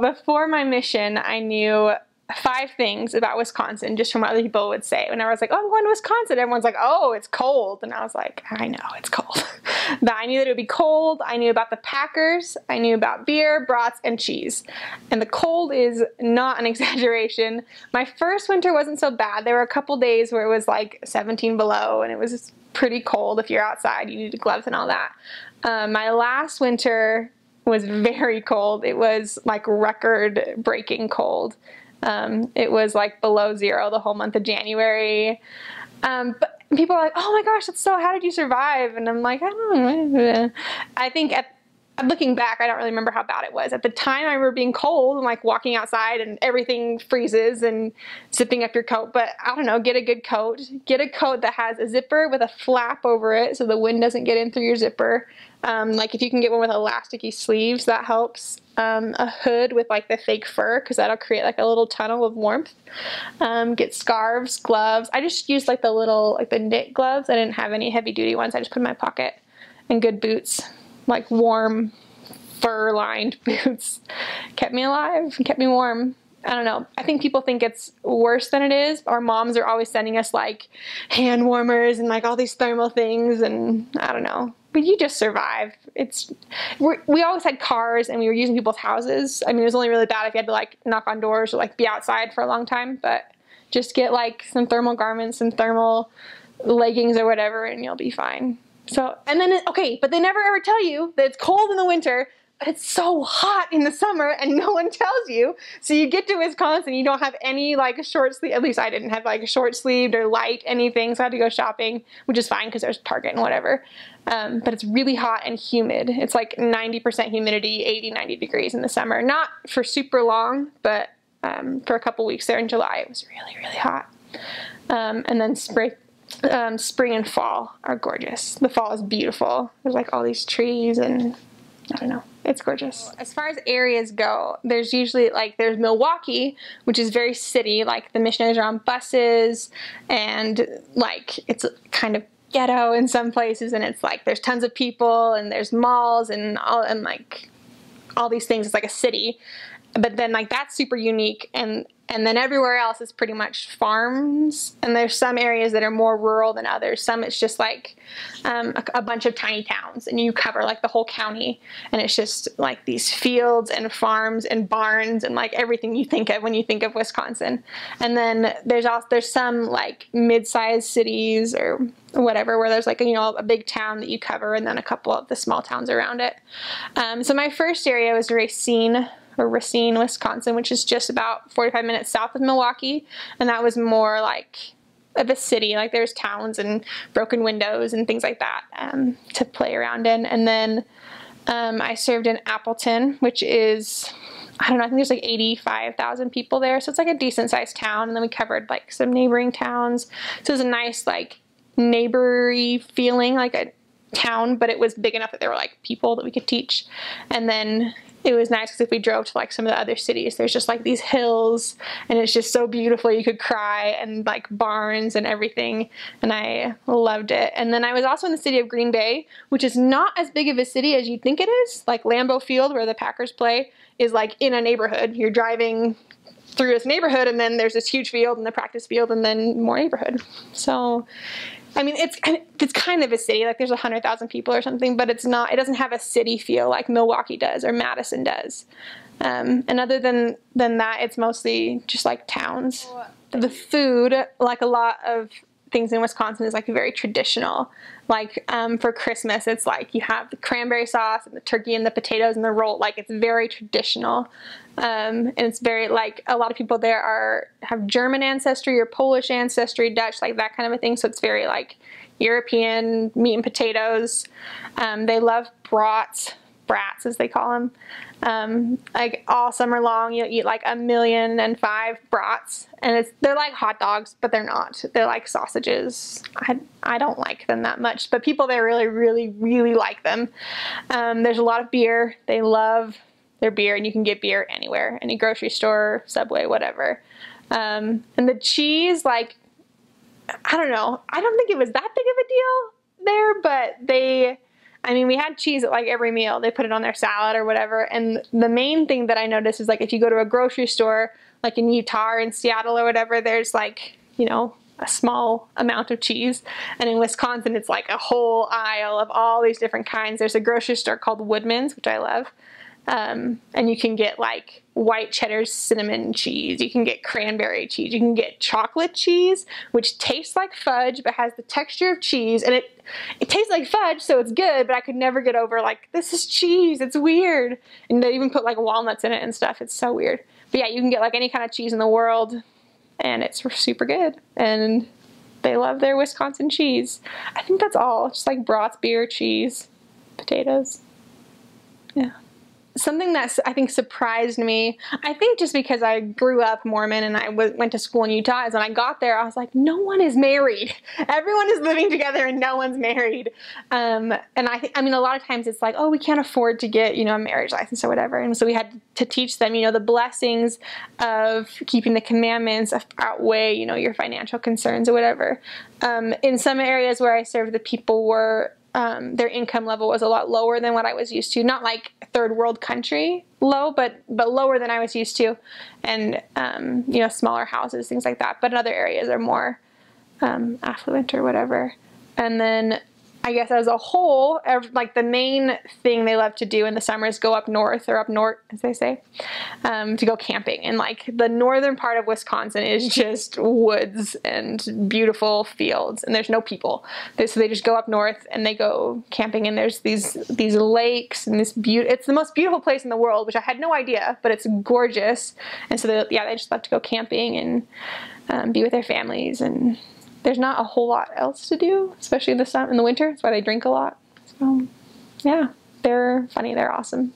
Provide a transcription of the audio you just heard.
Before my mission, I knew 5 things about Wisconsin just from what other people would say. Whenever I was like, oh, I'm going to Wisconsin, everyone's like, oh, it's cold. And I was like, I know, it's cold. But I knew that it would be cold. I knew about the Packers. I knew about beer, brats, and cheese. And the cold is not an exaggeration. My first winter wasn't so bad. There were a couple days where it was like 17 below, and it was pretty cold. If you're outside, you needed gloves and all that. My last winter was very cold. It was like record-breaking cold. It was like below 0 the whole month of January. But people are like, oh my gosh, how did you survive? And I'm like, I don't know. I think looking back, I don't really remember how bad it was. At the time, I remember being cold and like walking outside and everything freezes and zipping up your coat. But I don't know, get a good coat. Get a coat that has a zipper with a flap over it so the wind doesn't get in through your zipper. Like if you can get one with elasticy sleeves, that helps. A hood with like the fake fur, because that'll create like a little tunnel of warmth. Get scarves, gloves. I just used like the knit gloves. I didn't have any heavy duty ones. I just put in my pocket. And good boots, like warm fur lined boots. Kept me alive and kept me warm. I don't know. I think people think it's worse than it is. Our moms are always sending us like hand warmers and like all these thermal things, and I don't know. But you just survive. We always had cars and we were using people's houses. I mean, it was only really bad if you had to like knock on doors or like be outside for a long time, but just get like some thermal garments, some thermal leggings or whatever, and you'll be fine. So, and then, okay, but they never ever tell you that it's cold in the winter, but it's so hot in the summer, and no one tells you. So you get to Wisconsin, you don't have any like short sleeve, at least I didn't have like a short sleeved or light anything, so I had to go shopping, which is fine because there's Target and whatever. But it's really hot and humid. It's like 90% humidity, 80, 90 degrees in the summer. Not for super long, but for a couple weeks there in July, it was really, really hot. And then spring and fall are gorgeous. The fall is beautiful. There's like all these trees and I don't know. It's gorgeous. As far as areas go, there's usually like, there's Milwaukee, which is very city, like the missionaries are on buses and like it's kind of ghetto in some places, and it's like there's tons of people and there's malls and like all these things. It's like a city. But then like that's super unique, and then everywhere else is pretty much farms, and there's some areas that are more rural than others. Some it's just like a bunch of tiny towns, and you cover like the whole county, and it's just like these fields and farms and barns and like everything you think of when you think of Wisconsin. And then there's some like mid-sized cities or whatever where there's like, you know, a big town that you cover and then a couple of the small towns around it. So my first area was Racine, Wisconsin, which is just about 45 minutes south of Milwaukee, and that was more like of a city, like there's towns and broken windows and things like that to play around in. And then I served in Appleton, which is, I don't know, I think there's like 85,000 people there, so it's like a decent sized town. And then we covered like some neighboring towns, so it was a nice like neighbory feeling, like a town, but it was big enough that there were like people that we could teach. And then it was nice because if we drove to like some of the other cities, there's just like these hills and it's just so beautiful, you could cry, and like barns and everything, and I loved it. And then I was also in the city of Green Bay, which is not as big of a city as you'd think it is. Like Lambeau Field, where the Packers play, is like in a neighborhood. You're driving through this neighborhood and then there's this huge field and the practice field and then more neighborhood. So I mean, it's kind of a city, like there's 100,000 people or something, but it doesn't have a city feel like Milwaukee does or Madison does. And other than that, it's mostly just like towns. The food, like a lot of things in Wisconsin, is like very traditional. Like for Christmas, it's like you have the cranberry sauce and the turkey and the potatoes and the roll. Like it's very traditional. And it's very like, a lot of people there have German ancestry or Polish ancestry, Dutch, like that kind of a thing. So it's very like European meat and potatoes. They love brats as they call them. Like all summer long, you'll eat like 1,000,005 brats, and they're like hot dogs, but they're not. They're like sausages. I don't like them that much, but people there really, really, really like them. There's a lot of beer. They love their beer, and you can get beer anywhere, any grocery store, Subway, whatever. And the cheese, like, I don't know. I don't think it was that big of a deal there, but I mean, we had cheese at like every meal. They put it on their salad or whatever. And the main thing that I noticed is like if you go to a grocery store, like in Utah or in Seattle or whatever, there's like, you know, a small amount of cheese. And in Wisconsin, it's like a whole aisle of all these different kinds. There's a grocery store called Woodman's, which I love. And you can get like white cheddar cinnamon cheese. You can get cranberry cheese. You can get chocolate cheese, which tastes like fudge but has the texture of cheese. And it tastes like fudge, so it's good, but I could never get over like, this is cheese. It's weird. And they even put like walnuts in it and stuff. It's so weird. But yeah, you can get like any kind of cheese in the world, and it's super good. And they love their Wisconsin cheese. I think that's all. Just like broth, beer, cheese, potatoes. Yeah. Something that I think surprised me, I think just because I grew up Mormon and I went to school in Utah, is when I got there, I was like, no one is married. Everyone is living together and no one's married. And I mean, a lot of times it's like, oh, we can't afford to get, you know, a marriage license or whatever. And so we had to teach them, you know, the blessings of keeping the commandments outweigh, you know, your financial concerns or whatever. In some areas where I served, the people were their income level was a lot lower than what I was used to. Not like third world country low, but lower than I was used to. And, you know, smaller houses, things like that. But in other areas are more affluent or whatever. And then I guess as a whole, like the main thing they love to do in the summer is go up north, or up north, as they say, to go camping. And like the northern part of Wisconsin is just woods and beautiful fields, and there's no people. So they just go up north and they go camping, and there's these lakes and it's the most beautiful place in the world, which I had no idea, but it's gorgeous. And so they just love to go camping and be with their families. And there's not a whole lot else to do, especially in the winter. That's why they drink a lot. So, yeah, they're funny. They're awesome.